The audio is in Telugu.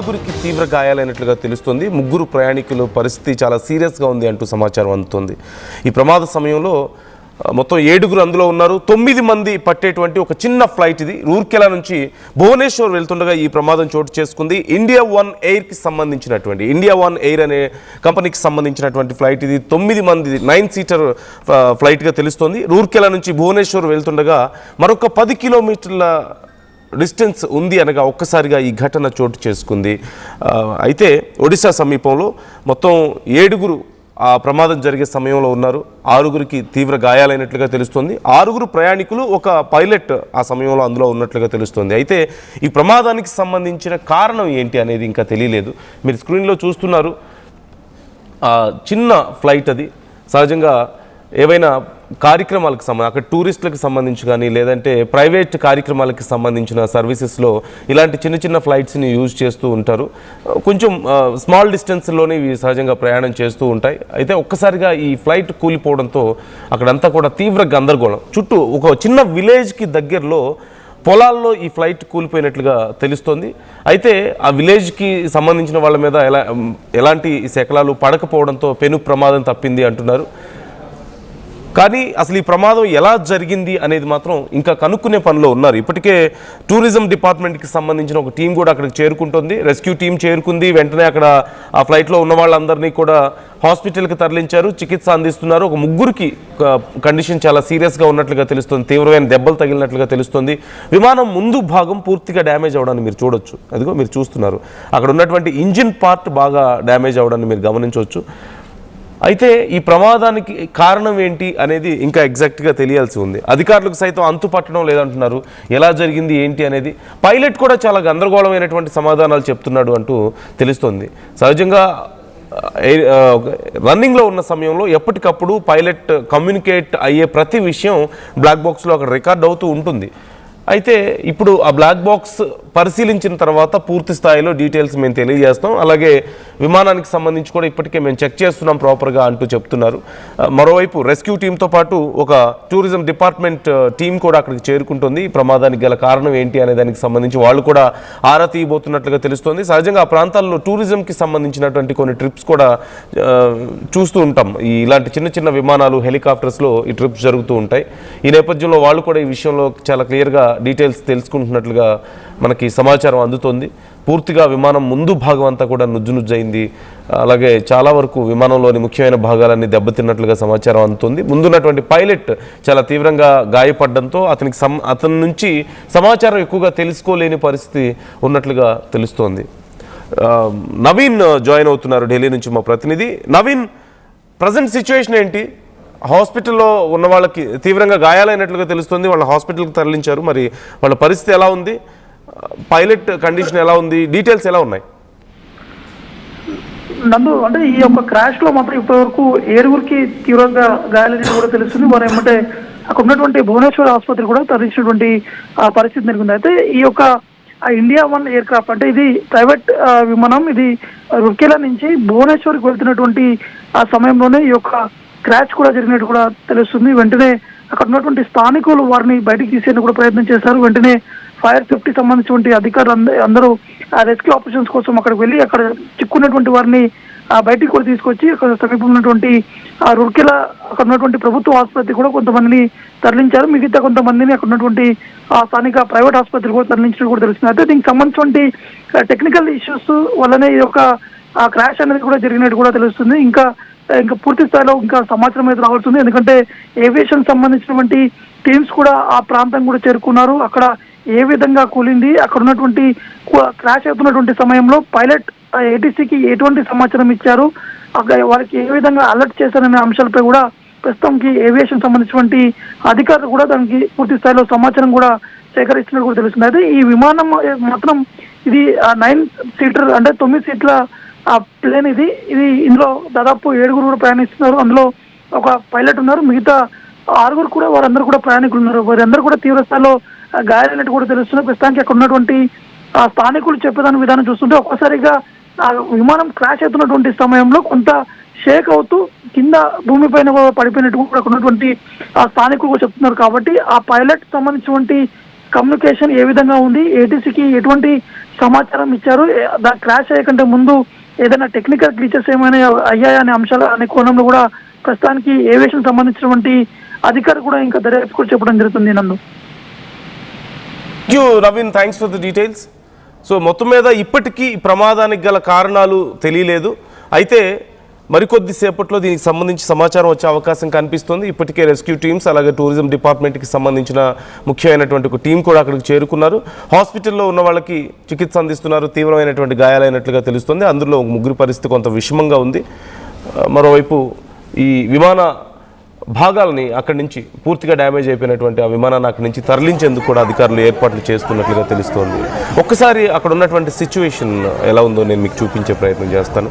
ముగ్గురికి తీవ్ర గాయాలైనట్లుగా తెలుస్తుంది. ముగ్గురు ప్రయాణికుల పరిస్థితి చాలా సీరియస్గా ఉంది అంటూ సమాచారం అందుతుంది. ఈ ప్రమాద సమయంలో మొత్తం 7 అందులో ఉన్నారు. 9 మంది పట్టేటువంటి ఒక చిన్న ఫ్లైట్ ఇది రూర్కెలా నుంచి భువనేశ్వర్ వెళ్తుండగా ఈ ప్రమాదం చోటు చేసుకుంది. ఇండియా వన్ ఎయిర్కి సంబంధించినటువంటి ఇండియా వన్ ఎయిర్ అనే కంపెనీకి సంబంధించినటువంటి ఫ్లైట్ ఇది. 9 మంది 9 సీటర్ ఫ్లైట్గా తెలుస్తోంది. రూర్కెలా నుంచి భువనేశ్వర్ వెళ్తుండగా మరొక 10 కిలోమీటర్ల డిస్టెన్స్ ఉంది అనగా ఒక్కసారిగా ఈ ఘటన చోటు చేసుకుంది. అయితే ఒడిశా సమీపంలో మొత్తం 7 ఆ ప్రమాదం జరిగే సమయంలో ఉన్నారు. 6గురికి తీవ్ర గాయాలైనట్లుగా తెలుస్తుంది. 6 ప్రయాణికులు, ఒక పైలట్ ఆ సమయంలో అందులో ఉన్నట్లుగా తెలుస్తుంది. అయితే ఈ ప్రమాదానికి సంబంధించిన కారణం ఏంటి అనేది ఇంకా తెలియలేదు. మీరు స్క్రీన్లో చూస్తున్నారు చిన్న ఫ్లైట్ అది. సహజంగా ఏవైనా కార్యక్రమాలకు అక్కడ టూరిస్టులకు సంబంధించి కానీ లేదంటే ప్రైవేట్ కార్యక్రమాలకు సంబంధించిన సర్వీసెస్లో ఇలాంటి చిన్న చిన్న ఫ్లైట్స్ని యూజ్ చేస్తూ ఉంటారు. కొంచెం స్మాల్ డిస్టెన్స్లోనే ఇవి సహజంగా ప్రయాణం చేస్తూ ఉంటాయి. అయితే ఒక్కసారిగా ఈ ఫ్లైట్ కూలిపోవడంతో అక్కడంతా కూడా తీవ్ర గందరగోళం. చుట్టూ ఒక చిన్న విలేజ్కి దగ్గరలో పొలాల్లో ఈ ఫ్లైట్ కూలిపోయినట్లుగా తెలుస్తోంది. అయితే ఆ విలేజ్కి సంబంధించిన వాళ్ళ మీద ఎలాంటి శకలాలు పడకపోవడంతో పెను ప్రమాదం తప్పింది అంటున్నారు. కానీ అసలు ఈ ప్రమాదం ఎలా జరిగింది అనేది మాత్రం ఇంకా కనుక్కునే పనిలో ఉన్నారు. ఇప్పటికే టూరిజం డిపార్ట్మెంట్కి సంబంధించిన ఒక టీం కూడా అక్కడికి చేరుకుంటుంది. రెస్క్యూ టీం చేరుకుంది. వెంటనే అక్కడ ఆ ఫ్లైట్లో ఉన్న వాళ్ళందరినీ కూడా హాస్పిటల్కి తరలించారు, చికిత్స అందిస్తున్నారు. ఒక 3గురికి కండిషన్ చాలా సీరియస్గా ఉన్నట్లుగా తెలుస్తుంది. తీవ్రమైన దెబ్బలు తగిలినట్లుగా తెలుస్తుంది. విమానం ముందు భాగం పూర్తిగా డ్యామేజ్ అవడాన్ని మీరు చూడొచ్చు. అదిగో మీరు చూస్తున్నారు. అక్కడ ఉన్నటువంటి ఇంజిన్ పార్ట్ బాగా డ్యామేజ్ అవడాన్ని మీరు గమనించవచ్చు. అయితే ఈ ప్రమాదానికి కారణం ఏంటి అనేది ఇంకా ఎగ్జాక్ట్గా తెలియాల్సి ఉంది. అధికారులకు సైతం అంతు పట్టడం లేదంటున్నారు. ఎలా జరిగింది ఏంటి అనేది. పైలట్ కూడా చాలా గందరగోళమైనటువంటి సమాధానాలు చెప్తున్నాడు అంటూ తెలుస్తోంది. సహజంగా రన్నింగ్లో ఉన్న సమయంలో ఎప్పటికప్పుడు పైలట్ కమ్యూనికేట్ అయ్యే ప్రతి విషయం బ్లాక్ బాక్స్లో అక్కడ రికార్డ్ అవుతూ ఉంటుంది. అయితే ఇప్పుడు ఆ బ్లాక్ బాక్స్ పరిశీలించిన తర్వాత పూర్తి స్థాయిలో డీటెయిల్స్ మేము తెలియజేస్తాం. అలాగే విమానానికి సంబంధించి కూడా ఇప్పటికే మేము చెక్ చేస్తున్నాం ప్రాపర్గా అంటూ చెప్తున్నారు. మరోవైపు రెస్క్యూ టీంతో పాటు ఒక టూరిజం డిపార్ట్మెంట్ టీం కూడా అక్కడికి చేరుకుంటుంది. ఈ ప్రమాదానికి గల కారణం ఏంటి అనే దానికి సంబంధించి వాళ్ళు కూడా ఆరా తీయబోతున్నట్లుగా తెలుస్తోంది. సహజంగా ఆ ప్రాంతాల్లో టూరిజంకి సంబంధించినటువంటి కొన్ని ట్రిప్స్ కూడా చూస్తూ ఉంటాం. ఇలాంటి చిన్న చిన్న విమానాలు, హెలికాప్టర్స్లో ఈ ట్రిప్స్ జరుగుతూ ఉంటాయి. ఈ నేపథ్యంలో వాళ్ళు కూడా ఈ విషయంలో చాలా క్లియర్గా డీటెయిల్స్ తెలుసుకుంటున్నట్లుగా మనకి సమాచారం అందుతోంది. పూర్తిగా విమానం ముందు భాగం అంతా కూడా నుజ్జునుజ్జయింది. అలాగే చాలా వరకు విమానంలోని ముఖ్యమైన భాగాలన్నీ దెబ్బతిన్నట్లుగా సమాచారం అందుతుంది. ముందున్నటువంటి పైలట్ చాలా తీవ్రంగా గాయపడడంతో అతని నుంచి సమాచారం ఎక్కువగా తెలుసుకోలేని పరిస్థితి ఉన్నట్లుగా తెలుస్తోంది. నవీన్ జాయిన్ అవుతున్నారు ఢిల్లీ నుంచి మా ప్రతినిధి. నవీన్, ప్రజెంట్ సిచ్యువేషన్ ఏంటి? హాస్పిటల్లో ఉన్న వాళ్ళకి తీవ్రంగా గాయాలైనట్లుగా తెలుస్తుంది. వాళ్ళ హాస్పిటల్కి తరలించారు. మరి వాళ్ళ పరిస్థితి ఎలా ఉంది? పైలట్ కండిషన్ ఎలా ఉంది? డీటెయిల్స్ ఎలా ఉన్నాయి? నందు, అంటే ఈ యొక్క క్రాష్ లో మాత్రం ఇప్పటివరకు 7గురికి తీవ్రంగా గాయాలని కూడా తెలుస్తుంది. వారు ఏమంటే అక్కడ ఉన్నటువంటి భువనేశ్వర్ ఆసుపత్రి కూడా తరలించినటువంటి పరిస్థితి నెలకొంది. అయితే ఈ యొక్క ఇండియా వన్ ఎయిర్ క్రాఫ్ట్ అంటే ఇది ప్రైవేట్ విమానం. ఇది రూర్కెలా నుంచి భువనేశ్వర్కి వెళ్తున్నటువంటి ఆ సమయంలోనే ఈ యొక్క క్రాష్ కూడా జరిగినట్టు కూడా తెలుస్తుంది. వెంటనే అక్కడ ఉన్నటువంటి స్థానికులు వారిని బయటికి తీసేందుకు కూడా ప్రయత్నం చేశారు. వెంటనే ఫైర్ సేఫ్టీ సంబంధించినటువంటి అధికారులు అందరూ రెస్క్యూ ఆపరేషన్స్ కోసం అక్కడికి వెళ్ళి అక్కడ చిక్కున్నటువంటి వారిని బయటికి కూడా తీసుకొచ్చి అక్కడ సమీపంలో ఉన్నటువంటి రూర్కెలా అక్కడ ఉన్నటువంటి ప్రభుత్వ ఆసుపత్రి కూడా కొంతమందిని తరలించారు. మిగతా కొంతమందిని అక్కడ ఉన్నటువంటి స్థానిక ప్రైవేట్ ఆసుపత్రి కూడా తరలించినట్టు కూడా తెలుస్తుంది. అయితే దీనికి సంబంధించినటువంటి టెక్నికల్ ఇష్యూస్ వల్లనే ఈ యొక్క క్రాష్ అనేది కూడా జరిగినట్టు కూడా తెలుస్తుంది. ఇంకా పూర్తి స్థాయిలో ఇంకా సమాచారం అయితే రావాల్సింది. ఎందుకంటే ఏవియేషన్ సంబంధించినటువంటి టీమ్స్ కూడా ఆ ప్రాంతం కూడా చేరుకున్నారు. అక్కడ ఏ విధంగా కూలింది, అక్కడ ఉన్నటువంటి క్రాష్ అవుతున్నటువంటి సమయంలో పైలట్ ఏటీసీకి ఎటువంటి సమాచారం ఇచ్చారు, వారికి ఏ విధంగా అలర్ట్ చేశారనే అంశాలపై కూడా ప్రస్తుతానికి ఏవియేషన్ సంబంధించినటువంటి అధికారులు కూడా దానికి పూర్తి స్థాయిలో సమాచారం కూడా సేకరిస్తున్నట్టు కూడా తెలుస్తుంది. అయితే ఈ విమానం మాత్రం ఇది 9 సీటర్ అంటే 9 సీట్ల ప్లేన్ ఇది. ఇందులో దాదాపు 7గురు కూడా ప్రయాణిస్తున్నారు. అందులో ఒక పైలట్ ఉన్నారు. మిగతా 6గురు కూడా వారందరూ కూడా ప్రయాణికులు ఉన్నారు. వారందరూ కూడా తీవ్ర స్థాయిలో గాయాలైనట్టు కూడా తెలుస్తున్నారు. ప్రస్తుతానికి అక్కడ ఉన్నటువంటి స్థానికులు చెప్పేదాని విధానం చూస్తుంటే ఒక్కసారిగా విమానం క్రాష్ అవుతున్నటువంటి సమయంలో కొంత షేక్ అవుతూ కింద భూమిపైన పడిపోయినట్టు కూడా అక్కడ ఉన్నటువంటి స్థానికులు చెప్తున్నారు. కాబట్టి ఆ పైలట్ సంబంధించినటువంటి కమ్యూనికేషన్ ఏ విధంగా ఉంది, ఏటీసీకి ఎటువంటి సమాచారం ఇచ్చారు, దాని క్రాష్ అయ్యకంటే ముందు ఏదైనా టెక్నికల్ గ్లిచెస్ ఏమైనా అయ్యాయా అనే అంశాలు అనే కోణంలో కూడా ప్రస్తుతానికి ఏవియేషన్ సంబంధించినటువంటి అధికారులు కూడా ఇంకా దర్యాప్తు కూడా చెప్పడం జరుగుతుంది. నందు, Naveen, thanks for the details. So మొత్తం మీద ఇప్పటికీ ప్రమాదానికి గల కారణాలు తెలియలేదు. అయితే మరికొద్ది సేపట్లో దీనికి సంబంధించి సమాచారం వచ్చే అవకాశం కనిపిస్తుంది. ఇప్పటికే రెస్క్యూ టీమ్స్ అలాగే టూరిజం డిపార్ట్మెంట్కి సంబంధించిన ముఖ్యమైనటువంటి ఒక టీం కూడా అక్కడికి చేరుకున్నారు. హాస్పిటల్లో ఉన్న వాళ్ళకి చికిత్స అందిస్తున్నారు. తీవ్రమైనటువంటి గాయాలైనట్లుగా తెలుస్తుంది. అందులో ముగ్గురు పరిస్థితి కొంత విషమంగా ఉంది. మరోవైపు ఈ విమాన భాగాలని అక్కడి నుంచి పూర్తిగా డ్యామేజ్ అయిపోయినటువంటి ఆ విమానాన్ని అక్కడి నుంచి తరలించేందుకు కూడా అధికారులు ఏర్పాట్లు చేస్తున్నట్లుగా తెలుస్తోంది. ఒక్కసారి అక్కడ ఉన్నటువంటి సిచ్యువేషన్ ఎలా ఉందో నేను మీకు చూపించే ప్రయత్నం చేస్తాను.